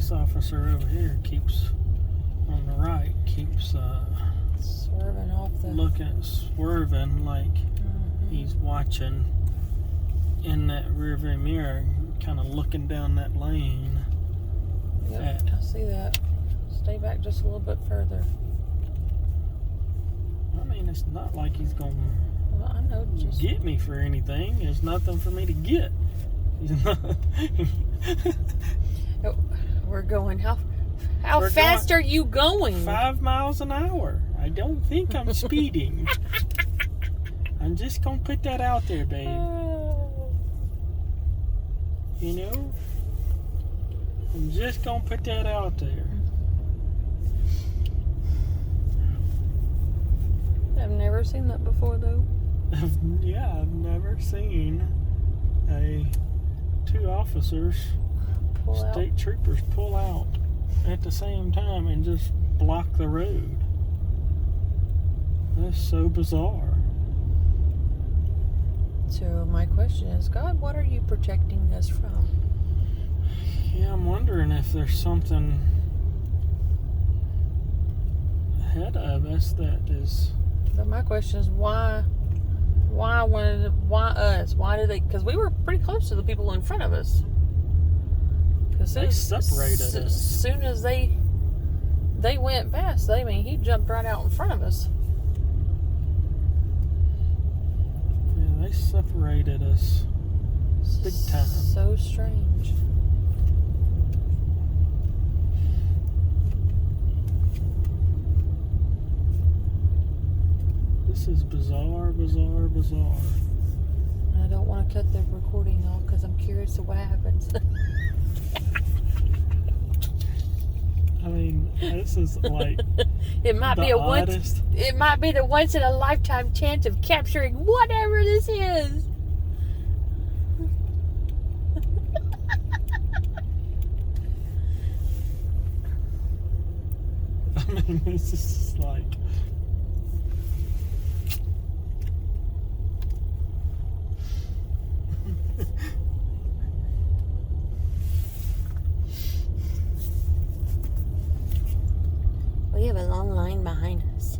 This officer over here keeps, on the right, keeps swerving off the... swerving like he's watching in that rear view mirror, kind of looking down that lane. Yep, I see that. Stay back just a little bit further. I mean, it's not like he's going to Well, I know, just... get me for anything. There's nothing for me to get. Oh, we're going. How fast are you going? 5 miles an hour. I don't think I'm speeding. I'm just gonna put that out there, babe. You know? I'm just gonna put that out there. I've never seen that before, though. Yeah, I've never seen two officers, state troopers, pull out at the same time and just block the road. That's so bizarre. So my question is, God, what are you protecting us from? Yeah, I'm wondering if there's something ahead of us that is... But my question is, why us? Why did they? Because we were pretty close to the people in front of us. They separated us. As soon as they went past, he jumped right out in front of us. Yeah, they separated us big time. So strange. This is bizarre, bizarre, bizarre. I don't want to cut the recording off because I'm curious to what happens. I mean, this is like it might be the once in a lifetime chance of capturing whatever this is. I mean, this is like... We have a long line behind us.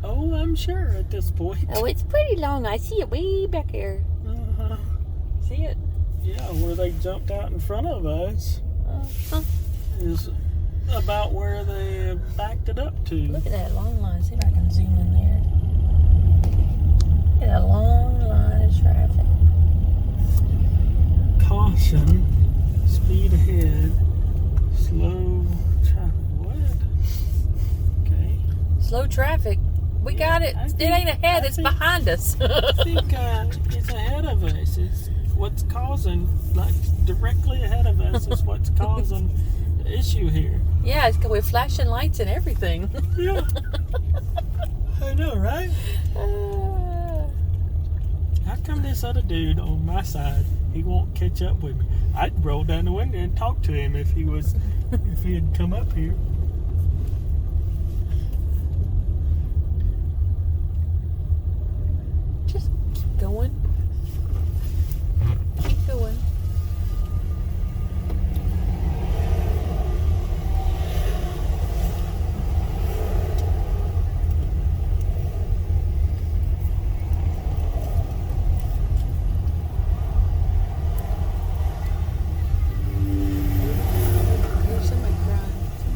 Oh, I'm sure at this point. Oh, it's pretty long. I see it way back here. Uh-huh. See it? Yeah, where they jumped out in front of us is about where they backed it up to. Look at that long line. See if I can zoom in there. Look at that long line of traffic. Caution, speed ahead, slow traffic. What? Okay. Slow traffic. We got it. It ain't ahead. It's behind us. I think it's ahead of us. It's what's causing, like directly ahead of us is what's causing the issue here. Yeah, it's with flashing lights and everything. Yeah. I know, right? How come this other dude on my side, he won't catch up with me? I'd roll down the window and talk to him if he had come up here. Just keep going. Keep going.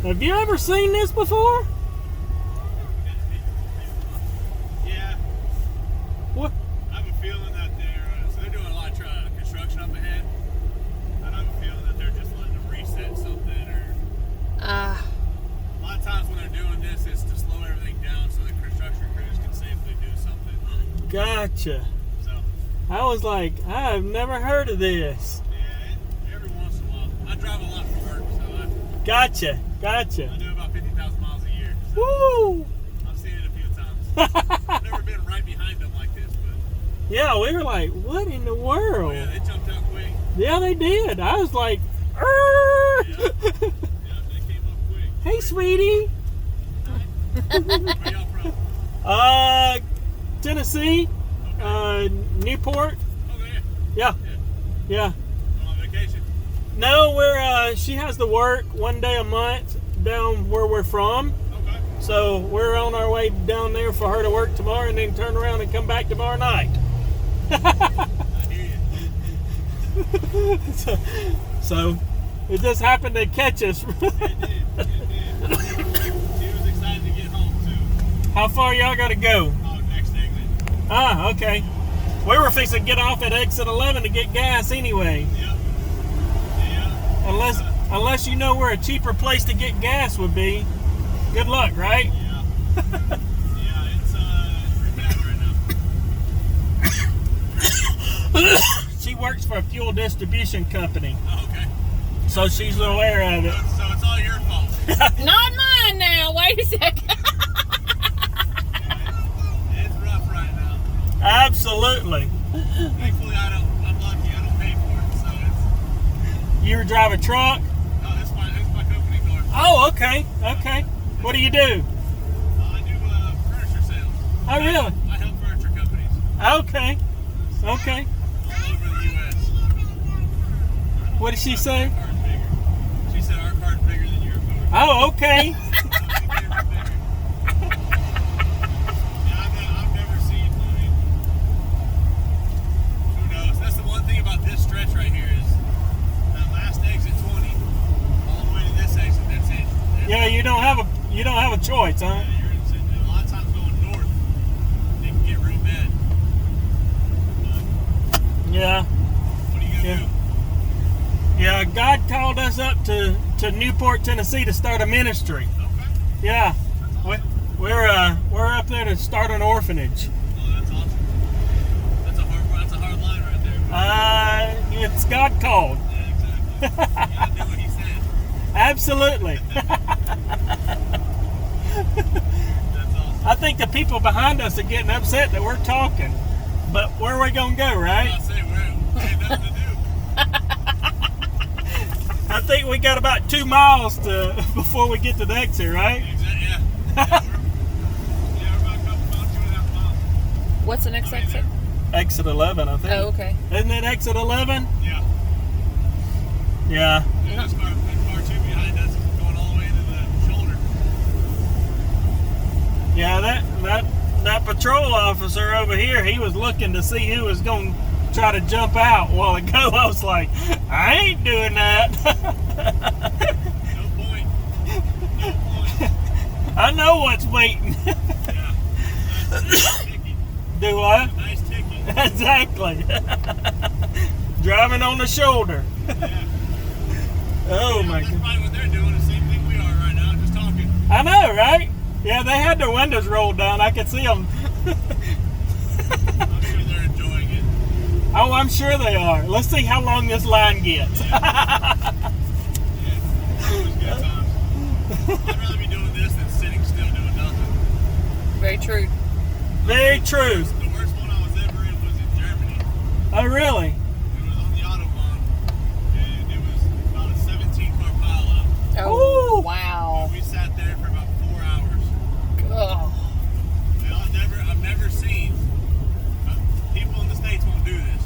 Have you ever seen this before? Yeah. What? I have a feeling that they're doing a lot of construction up ahead. And I have a feeling that they're just letting them reset something or... A lot of times when they're doing this, it's to slow everything down so the construction crews can safely do something. Gotcha. So... I was like, I've never heard of this. Yeah, every once in a while. I drive a lot for work, so Gotcha. I do about 50,000 miles a year. So Woo! I've seen it a few times. I've never been right behind them like this, but... Yeah, we were like, what in the world? Oh, yeah, they jumped out quick. Yeah, they did. I was like, Yeah, they came up quick. Hey, sweetie. Where y'all from? Tennessee, Okay. Newport. Oh, there. Yeah. Yeah. Yeah. Going on vacation? No, she has to work one day a month down where we're from. Okay. So we're on our way down there for her to work tomorrow and then turn around and come back tomorrow night. I hear you. So it just happened to catch us. It did. She was excited to get home too. How far y'all got to go? Oh, next exit. Ah, okay. We were fixing to get off at exit 11 to get gas anyway. Yep. Yeah. Unless you know where a cheaper place to get gas would be. Good luck, right? Yeah. Yeah, it's pretty bad right now. She works for a fuel distribution company, Oh, okay. so she's aware of it. So it's all your fault. Not mine now. Wait a second. It's rough right now. Absolutely. Thankfully, I'm lucky. I don't pay for it, so it's. You drive a truck? No, it's my company car. Oh, okay. Okay. What do you do? I do furniture sales. Oh, really? I help furniture companies Okay. Okay. all over the U.S. What did she say? Our car's bigger. She said our car's bigger than your car. Oh, okay. Yeah, I've never seen. I mean, who knows? That's the one thing about this stretch right here is that last exit 20, all the way to this exit. That's it. Yeah, you don't have a choice, huh? Yeah, you're in, a lot of times going north, it can get real bad. But Yeah. what are you gonna do? Yeah, God called us up to Newport, Tennessee to start a ministry. Okay, Yeah. We're up there to start an orphanage. oh, that's awesome. That's a hard line right there. It's God called. Yeah, exactly. You gotta do what he said. Absolutely. That's awesome. I think the people behind us are getting upset that we're talking. But where are we going to go, right? I'll say we ain't nothing to do. I think we got about 2 miles before we get to the exit, right? Exactly. Yeah. We're about a couple miles, 2.5 miles. What's the next exit? Exit 11, I think. Oh, okay. Isn't it exit 11? Yeah. Yeah. And this car 2 behind us is going all the way to the shoulder. Yeah, that patrol officer over here, he was looking to see who was going to try to jump out a while ago. I was like, I ain't doing that. No point. No point. I know what's waiting. Yeah. Nice ticket. Do what? Nice ticket. Exactly. Driving on the shoulder. Yeah. Oh my That's god. probably what they're doing, the same thing we are right now, just talking. I know, right? Yeah, they had their windows rolled down. I could see them. I'm sure they're enjoying it. Oh, I'm sure they are. Let's see how long this line gets. Yeah. Always good times. I'd rather be doing this than sitting still doing nothing. Very true. Very true. The worst one I was ever in was in Germany. Oh, really? It was on the Autobahn, and it was about a 17-car pileup. Oh, Ooh. wow. We sat there for about 4 hours. Oh. And I've never seen people in the States won't do this.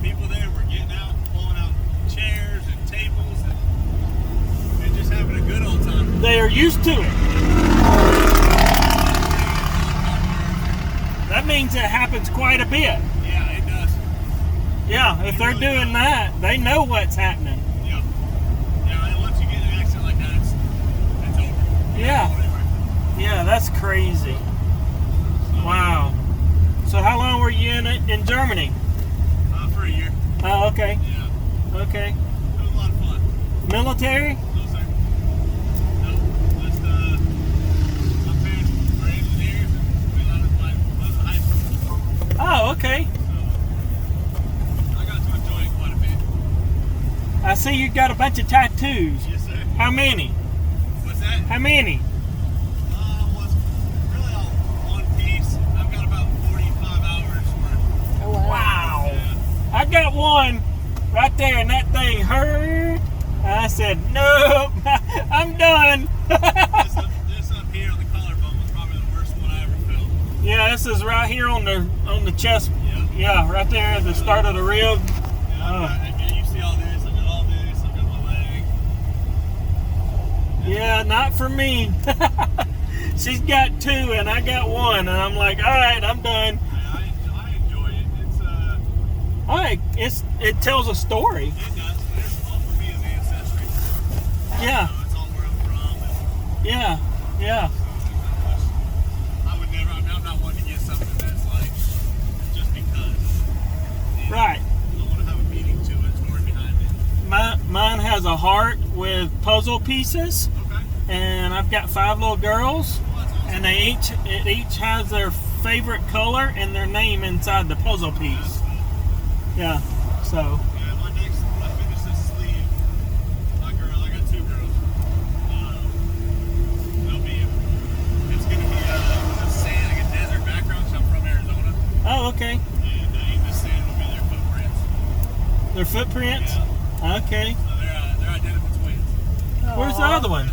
People there were getting out, pulling out chairs and tables, and just having a good old time. They are used to it. That means it happens quite a bit. Yeah, it does. Yeah, if they're doing that, they know what's happening. Yeah. Yeah, and once you get in an accident like that, it's over. Yeah. Yeah, that's crazy. Wow. So how long were you in Germany? For a year. Oh, okay. Yeah. Okay. It was a lot of fun. Military? No, sir. No. Just, my parents were engineers, and we love high school. Oh, okay. So, I got to enjoy it quite a bit. I see you got a bunch of tattoos. Yes, sir. How many? What's that? How many? Was really all one piece. I've got about 45 hours worth. Oh, wow. Wow. Yeah. I got one right there, and that thing hurt. I said, nope, I'm done. This up here on the collarbone was probably the worst one I ever felt. Yeah, this is right here on the chest. Yeah. Yeah, right there at the start of the rib. Yeah, you see all this. I got all this. I got my Yeah, not for me. She's got 2 and I got 1, and I'm like, all right, I'm done. I enjoy it. It tells a story. It does. There's all for me is ancestry. Yeah. It's all where I'm from. Yeah. I would never. I'm not one to get something that's like just because. Right. I want to have a meaning to it, story behind it. Mine has a heart with puzzle pieces, Okay. and I've got 5 little girls, Well, that's awesome. and it each has their favorite color and their name inside the puzzle piece. Yeah. So. Yeah, when I finish this sleeve, I got 2 girls. It's gonna be a sand, like a desert background. So I'm from Arizona, Oh, okay. and in the sand will be their footprints. Their footprints. Okay. So they're identical twins. Where's the other one?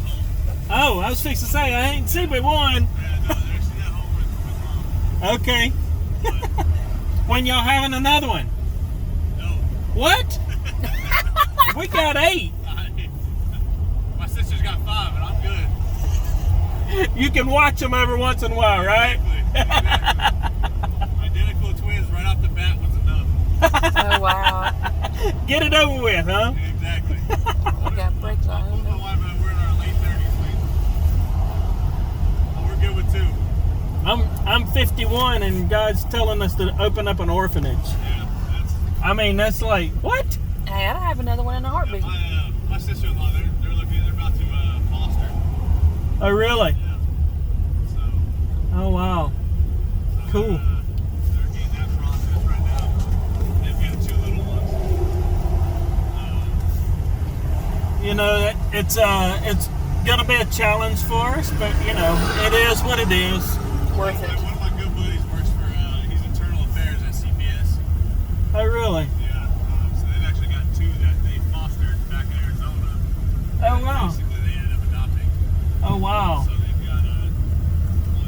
Oh, I was fixing to say I ain't seen but one. Yeah, no, they're actually at home with mom. Okay. When y'all having another one? No. What? We got 8. My sister's got 5, and I'm good. You can watch them every once in a while, right? Exactly. Identical twins right off the bat was enough. Oh, wow. Get it over with, huh? Exactly. I got breaks on. Both my wife and I, we're in our late 30s. We're good with 2. I'm 51 and God's telling us to open up an orphanage. Yeah, That's like, what? Hey, I'd have another one in a heartbeat. my sister-in-law, they're about to foster. Oh, really? Yeah. So, Oh, wow. Cool. they're getting that process right now. They've got 2 little ones. It's gonna be a challenge for us, but it is what it is. Worth it. One of my good buddies works for, he's internal affairs at CBS. Oh, really? Yeah, so they've actually got 2 that they fostered back in Arizona. Oh, wow. Basically, they ended up adopting. Oh, wow. So they've got,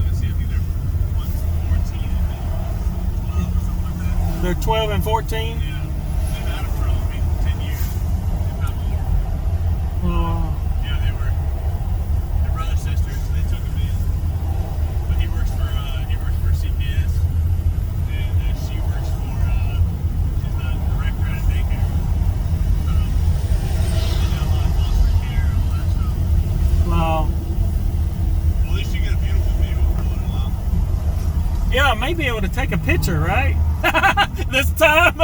let's see, I think they're 14 and 12 or something like that. They're 12 and 14? Yeah, they've had them for 10 years, if not more. Oh. Yeah, they're brother sisters. They took him in, but he works for CPS, and she works for she's a director at a daycare. So they got a lot of foster care and all that stuff. Wow. Well, at least you get a beautiful view for a little while. Yeah, I may be able to take a picture, right? This time?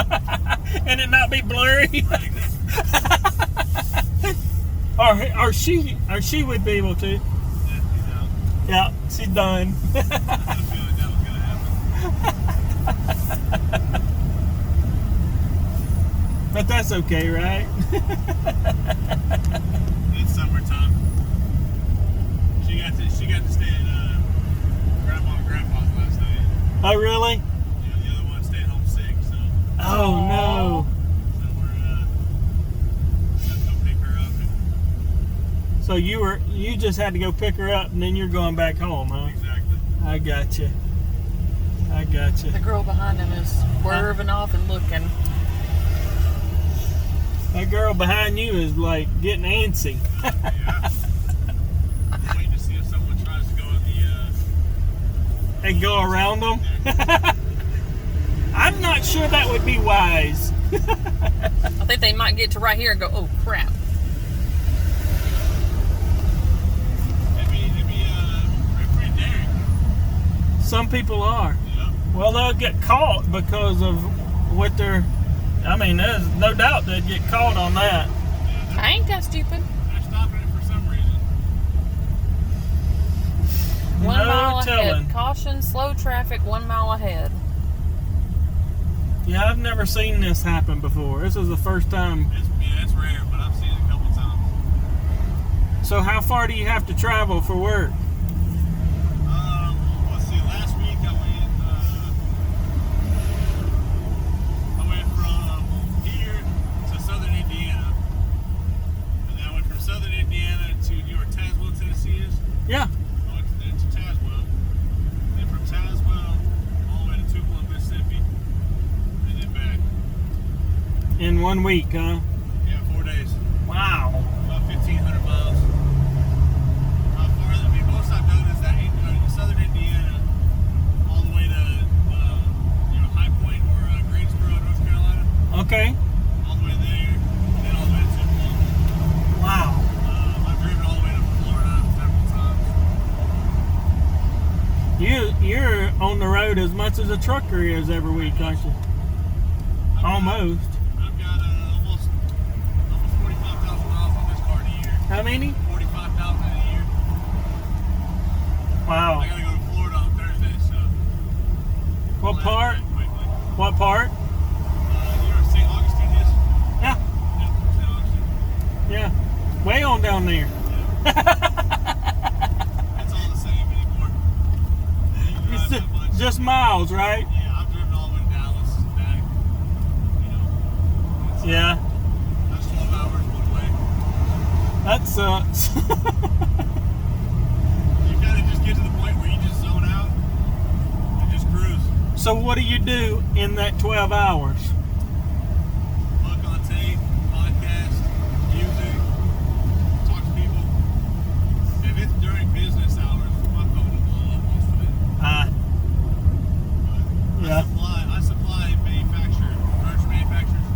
And it not be blurry? Right, exactly. Or she would be able to. Yeah, he's out. Yeah, she's done. I had a feeling that was gonna happen. But that's okay, right? It's summertime. She got to stay at Grandma and Grandpa's last night. Oh, really? Yeah, the other one stayed home sick, so Oh, no. we're gonna go pick her up. So you just had to go pick her up and then you're going back home, huh? Exactly. I got you. The girl behind him is swerving off and looking. That girl behind you is like getting antsy. Yeah. I'm waiting to see if someone tries to go in the And go around them. I'm not sure that would be wise. I think they might get to right here and go, oh, crap. maybe they're pretty daring. Some people are. Yeah. Well, they'll get caught because of what they're... there's no doubt they'd get caught on that. I ain't that stupid. They're stopping it for some reason. 1 No mile telling. ahead. Caution, slow traffic, 1 mile ahead. Yeah, I've never seen this happen before. This is the first time. It's rare, but I've seen it a couple times. So how far do you have to travel for work? Let's see. Last week I went from here to southern Indiana, and then I went from southern Indiana to New York, Tazewell, Tennessee is. Yeah. I went to Tazewell, then from Tazewell all the way to Tupelo, Mississippi, and then back. In 1 week, huh? Yeah, 4 days, Wow. about 1,500 miles. much as a trucker is every week, aren't you? Almost. I've got almost 45,000 miles on this car a year. How many? 45,000 a year. Wow. I gotta go to Florida on Thursday, so. What part? What part? You know where St. Augustine is? Yeah. Yeah, St. Augustine. Yeah. Way on down there. It's all the same anymore. You It's drive that much. just miles, right? Yeah, I've driven all the way to Dallas and back. You know, it's, Yeah. that's 12 hours one way. That sucks. You kind of just get to the point where you just zone out and just cruise. So what do you do in that 12 hours? Look on tape, podcast, music, talk to people. If it's during business hours, my phone will blow up most of it. But Yeah. I supply furniture manufacturers.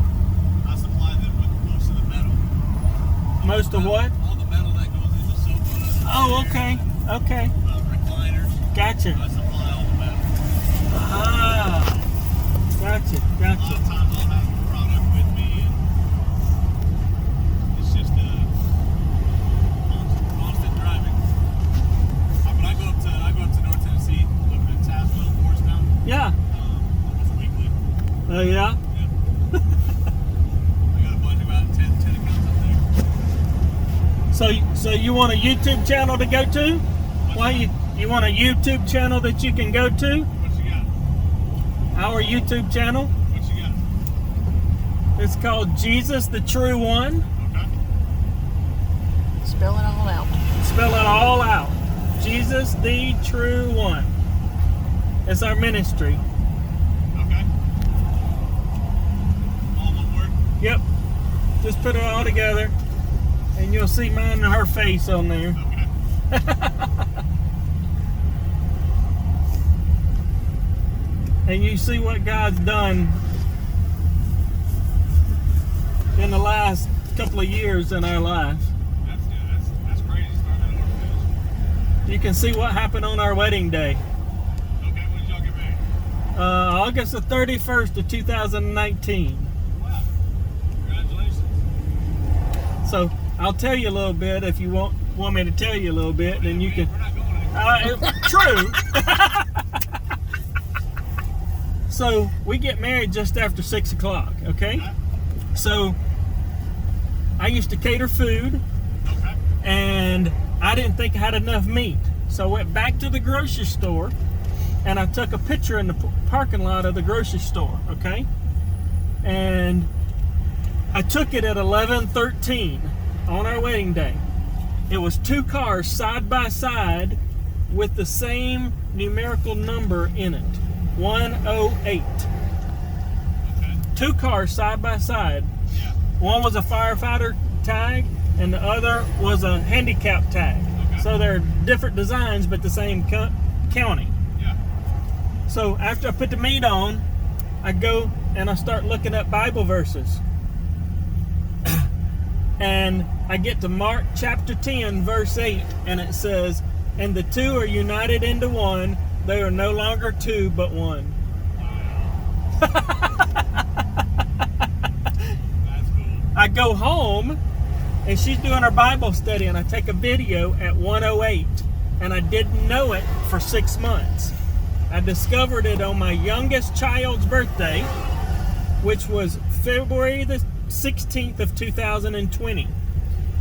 I supply them with most of the metal. Most of what? All the metal that goes into sofas. Oh, chairs, okay. Okay. recliners. Gotcha. I supply all the metal. Ah. Gotcha. A lot of Gotcha. times I'll have a product with me, and it's just constant driving. But I go up to North Tennessee, up in Tazewell, Morristown, Yeah. almost weekly. Oh, yeah? Yeah. I got a bunch, about 10 accounts up there. So you want a YouTube channel to go to? Why you want a YouTube channel that you can go to? What you got? Our YouTube channel? What you got? It's called Jesus the True One. Okay. Spell it all out. Spell it all out. Jesus the True One. It's our ministry. Okay. All one word? Yep. Just put it all together and you'll see mine and her face on there. Okay. And you see what God's done in the last couple of years in our life. That's crazy. Starting an orphanage. You can see what happened on our wedding day. Okay, when did y'all get married? August the 31st of 2019. Wow. Congratulations. So I'll tell you a little bit if you want me to tell you a little bit, then you can. We're not going anywhere. True. So we get married just after 6 o'clock, okay? So I used to cater food, Okay. and I didn't think I had enough meat. So I went back to the grocery store, and I took a picture in the parking lot of the grocery store, okay? And I took it at 11:13 on our wedding day. It was 2 cars side by side with the same numerical number in it, 108. Okay. 2 cars side by side. Yeah. One was a firefighter tag, and the other was a handicap tag. Okay. So they're different designs, but the same county. Yeah. So after I put the meat on, I go and I start looking up Bible verses. And I get to Mark chapter 10, verse 8, and it says, "And the 2 are united into one. They are no longer 2, but 1. That's cool. I go home, and she's doing her Bible study, and I take a video at 108, and I didn't know it for 6 months. I discovered it on my youngest child's birthday, which was February the 16th of 2020.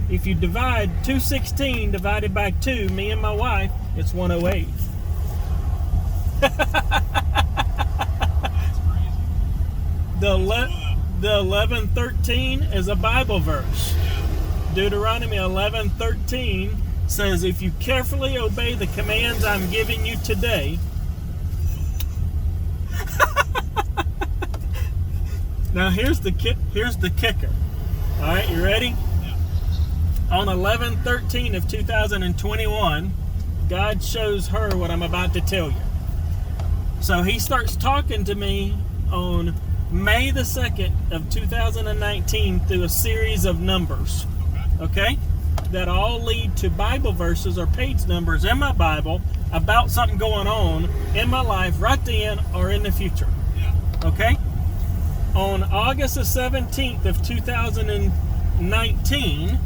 If you divide 216 divided by 2, me and my wife, it's 108. That's crazy. The 11:13 is a Bible verse. Deuteronomy 11:13 says, "If you carefully obey the commands I'm giving you today." Now here's the kicker. All right, you ready? Yeah. On 11/13 of 2021, God shows her what I'm about to tell you. So he starts talking to me on May the 2nd of 2019 through a series of numbers. Okay. Okay? that all lead to Bible verses or page numbers in my Bible about something going on in my life right then or in the future. Yeah. Okay? On August the 17th of 2019,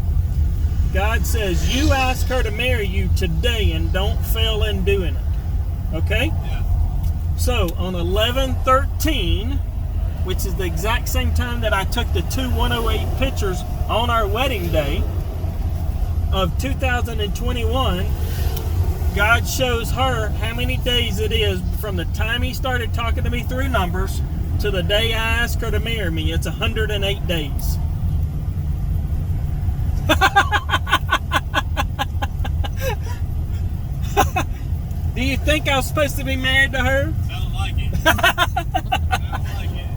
God says, you ask her to marry you today and don't fail in doing it. Okay? Yeah. So, on 11/13, which is the exact same time that I took the 2108 pictures on our wedding day of 2021, God shows her how many days it is from the time he started talking to me through numbers to the day I asked her to marry me. It's 108 days. Do you think I was supposed to be married to her? Sounds like it. Sounds like it.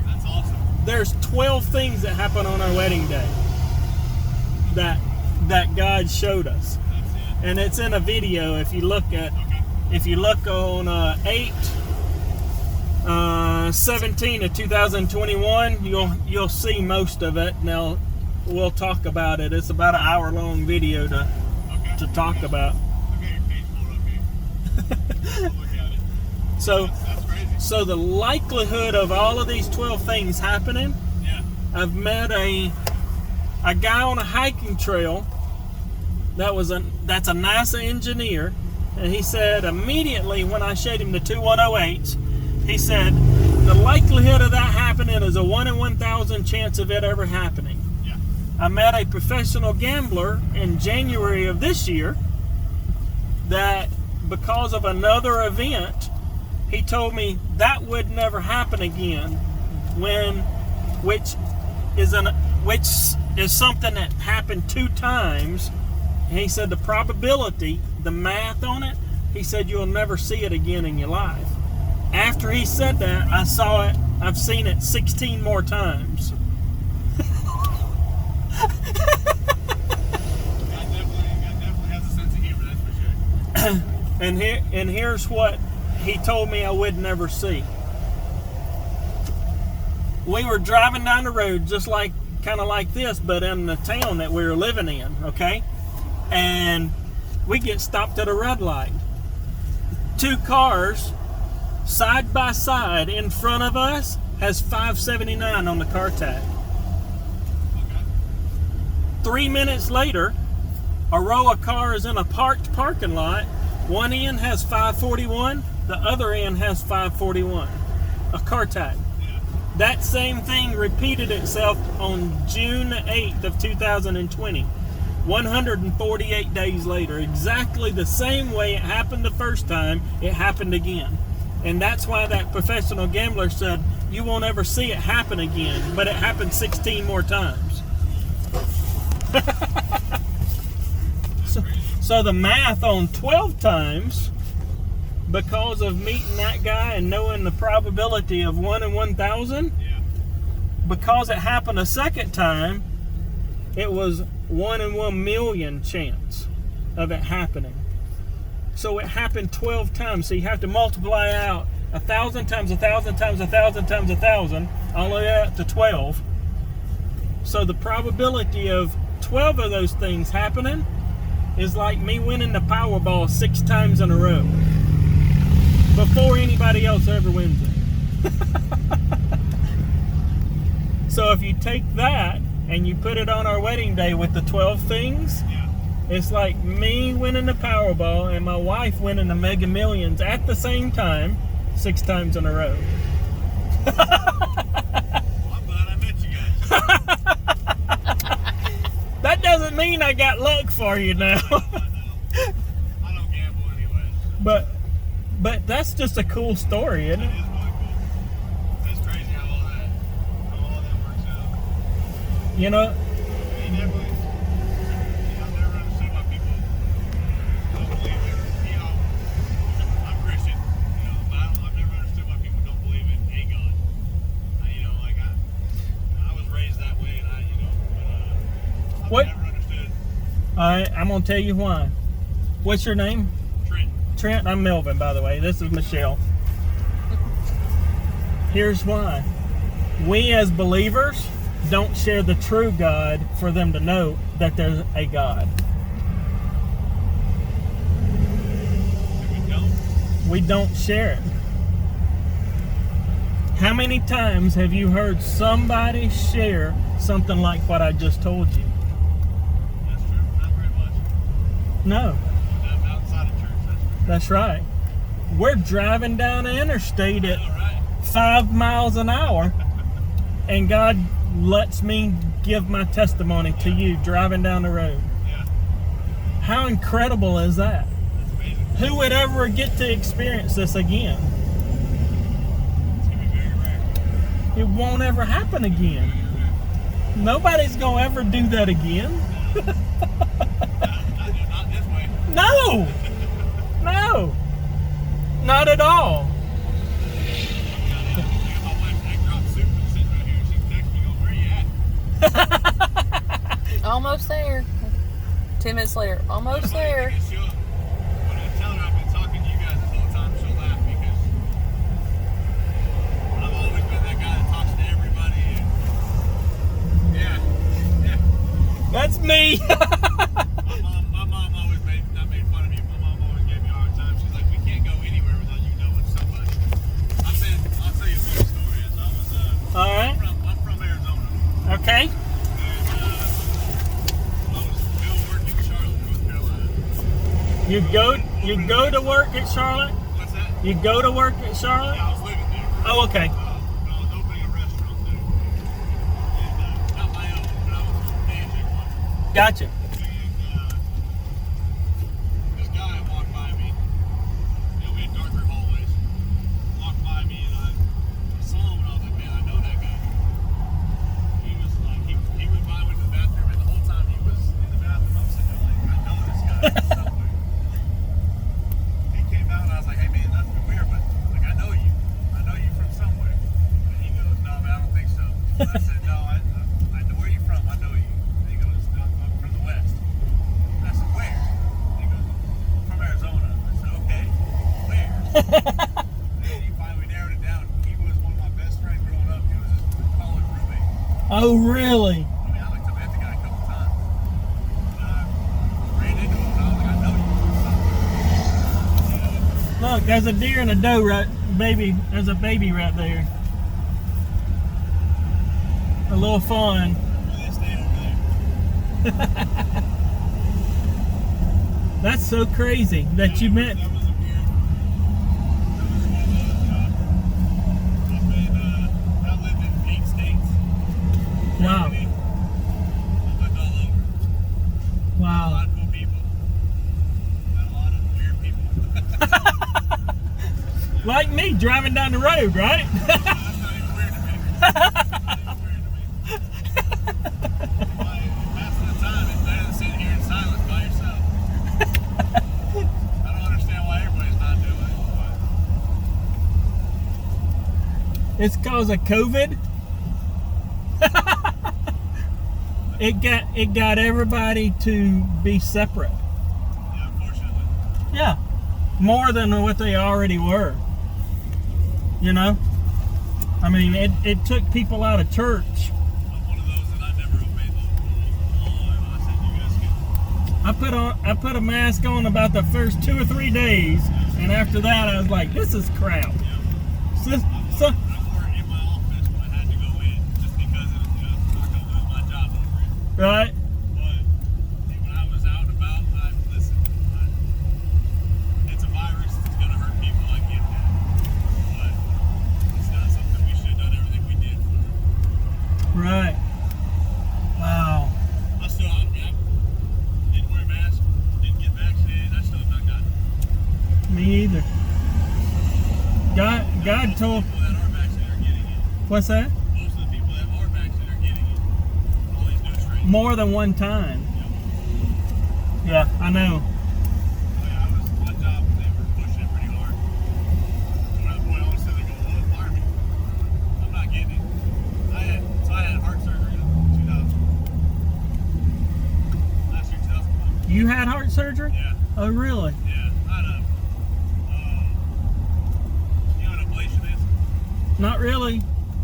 That's awesome. There's 12 things that happen on our wedding day that God showed us. That's it. And it's in a video. If you look on 8/17 of 2021, you'll see most of it. Now we'll talk about it. It's about an hour-long video to talk about. Okay, your page pulled up here. I'll look at it. So That's crazy. so the likelihood of all of these 12 things happening, Yeah. I've met a guy on a hiking trail that's a NASA engineer, and he said immediately when I showed him the 2108s, he said the likelihood of that happening is a 1 in 1,000 chance of it ever happening. Yeah. I met a professional gambler in January of this year that because of another event, he told me that would never happen again, which is something that happened 2 times. And he said the probability, the math on it, he said you'll never see it again in your life. After he said that, I saw it. I've seen it 16 more times. God definitely has a sense of humor, that's for sure. And here's what he told me I would never see. We were driving down the road just kind of like this, but in the town that we were living in, okay? And we get stopped at a red light. 2 cars side by side in front of us has 579 on the car tag. Okay. 3 minutes later, a row of cars in a parked parking lot. One end has 541, the other end has 541. A car tag. Yeah. That same thing repeated itself on June 8th of 2020. 148 days later, exactly the same way it happened the first time, it happened again. And that's why that professional gambler said, you won't ever see it happen again, but it happened 16 more times. So the math on 12 times, because of meeting that guy and knowing the probability of 1 in 1,000, Yeah. because it happened a second time, it was 1 in 1 million chance of it happening. So it happened 12 times. So you have to multiply out 1,000 times 1,000 times 1,000 times 1,000, all the way up to 12. So the probability of 12 of those things happening is like me winning the Powerball 6 times in a row before anybody else ever wins it. So if you take that and you put it on our wedding day with the 12 things, Yeah. it's like me winning the Powerball and my wife winning the Mega Millions at the same time 6 times in a row. Well, I'm glad I met you guys. That doesn't mean I got luck for you now. I don't gamble anyway. But that's just a cool story, isn't It it? is really cool. That's crazy how all that works out. You know, You definitely, I've never understood why people don't believe it. I'm Christian, but I've never understood why people don't believe in a God. I was raised that way, and I've What? never understood. I'm gonna tell you why. What's your name? Trent. I'm Melvin, by the way. This is Michelle. Here's why. We as believers don't share the true God for them to know that there's a God. We don't share it. How many times have you heard somebody share something like what I just told you? That's true. Not very much. No. Outside of church, that's true. That's right. We're driving down the interstate at 5 miles an hour, and God lets me give my testimony to you driving down the road. Yeah. How incredible is that? That's amazing. Who would ever get to experience this again? It's going to be very rare. It won't ever happen again. Nobody's going to ever do that again. Not this way. No! No! Not at all. My wife dropped soup and sitting right here. She texted me, going, where you at? Almost there. 10 minutes later. Almost there. When I tell her I've been talking to you guys this whole time, she'll laugh because I've always been that guy that talks to everybody. And yeah. That's me. My mom always made fun of me. My mom always gave me a hard time. She's like, we can't go anywhere without you knowing somebody. I'll tell you a funny story. All right. I'm from Arizona. Okay. And I was still working in Charlotte, North Carolina. You go to work at Charlotte? What's that? You go to work at Charlotte? Yeah, I was living there. Oh, okay. I was opening a restaurant there. And not my own, but I was managing one. Gotcha. And this guy walked by me. We had darker hallways. Walked by me and I saw him and I was like, man, I know that guy. He was like, he went by, went to the bathroom, and the whole time he was in the bathroom, I was sitting there like, I know this guy somewhere. He came out and I was like, hey man, that's weird, but like I know you from somewhere. And he goes, no man, I don't think so. And I said, no, I know where you're from. I know you. And he goes, I'm from the West. And I said, where? And he goes, from Arizona. I said, okay, where? And he finally narrowed it down. He was one of my best friends growing up. He was his college roommate. Oh, really? I mean, I like to met the guy a couple times. And I ran into him and I was like, I know you from somewhere. Look, there's a deer and a doe baby. There's a baby right there. A little fun. They stayed over there. That's so crazy that you met. That was a weird. That was one of those. I lived in 8 states. Wow. I lived all over. A Wow. lot of cool people. Met a lot of weird people. Like me driving down the road, right? That's not even weird to me. That's not even weird to me. Most of the time, it's better than sitting here in silence by yourself. I don't understand why everybody's not doing it, but It's cause of COVID. It got everybody to be separate. yeah, unfortunately. Yeah. More than what they already were. You know? I mean, it took people out of church. I'm one of those that I never obeyed the law. I said, you guys can. I put a mask on about the first 2 or 3 days, and after that I was like, this is crap. So, I wore it in my office when I had to go in, just because I'm not going to lose my job over it. right? But when I was out and about, it's a virus. It's going to hurt people. I get that. But it's not something we should have done everything we did for. Right. Wow. I didn't wear a mask, didn't get vaccinated. I still have not gotten it. Me either. God told. People that are vaccinated are getting it. What's that? Most of the people that are vaccinated are getting it. All these new strains. More than one time. Yep. Yeah, I know. I was my job, they were pushing it pretty hard. When I all of a sudden they go, oh, fire me. I'm not getting it. I had heart surgery in 2000. Last year, 2001. You had heart surgery? Yeah, Oh, really? yeah. I had you know what ablation is? Not really.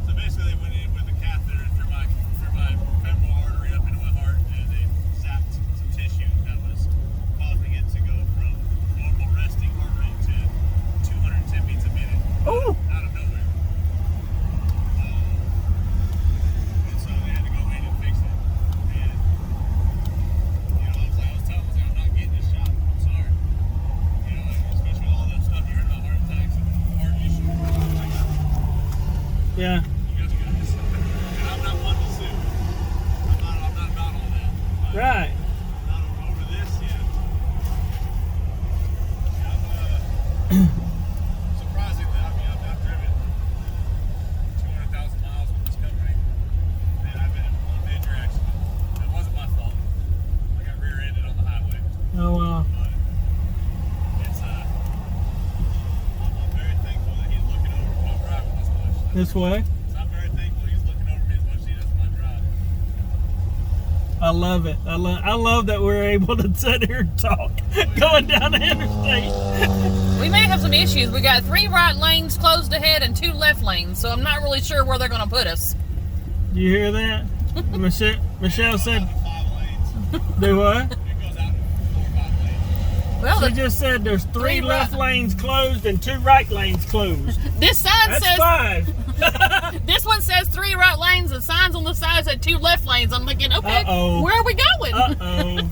So basically they went in with a catheter through my Yeah. You guys. And I'm not one to sue. I'm not about all that. But Right. I'm not over this yet. I'm surprisingly, I've driven 200,000 miles with this company, and I've been in one major accident. It wasn't my fault. I got rear-ended on the highway. Oh, wow. But it's I'm very thankful that he's looking over when I'm driving this much. This way? So I'm very thankful he's looking over me as much as he does when I'm driving. I love it. I love that we're able to sit here and talk going down the interstate. We may have some issues. We got 3 right lanes closed ahead and 2 left lanes, so I'm not really sure where they're going to put us. You hear that? Michelle said, 5 lanes. do what? It goes out 4 or 5 lanes. Well, She just said there's 3 Three left right- lanes closed and 2 right lanes closed. this sign That's says 5. this one says 3 right lanes. The signs on the side said 2 left lanes. I'm thinking, okay, Uh-oh. where are we going? Uh-oh.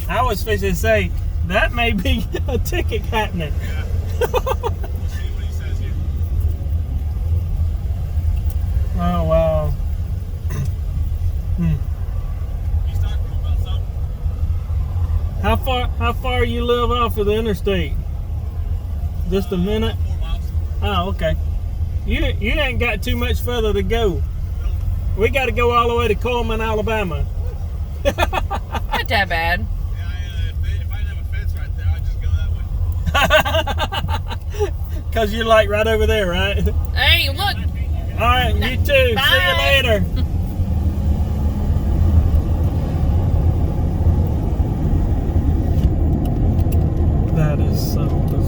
I was fixing to say, that may be a ticket happening. Yeah. We'll see what he says here. Oh, wow. He's talking about something. How far you live off of the interstate? Just a minute? 4 miles. Oh, okay. You ain't got too much further to go. We got to go all the way to Coleman, Alabama. Not that bad. Yeah, if I didn't have a fence right there, I'd just go that way. Because you're like right over there, right? Hey, look. All right, you too. See you Bye. later. That is so bizarre.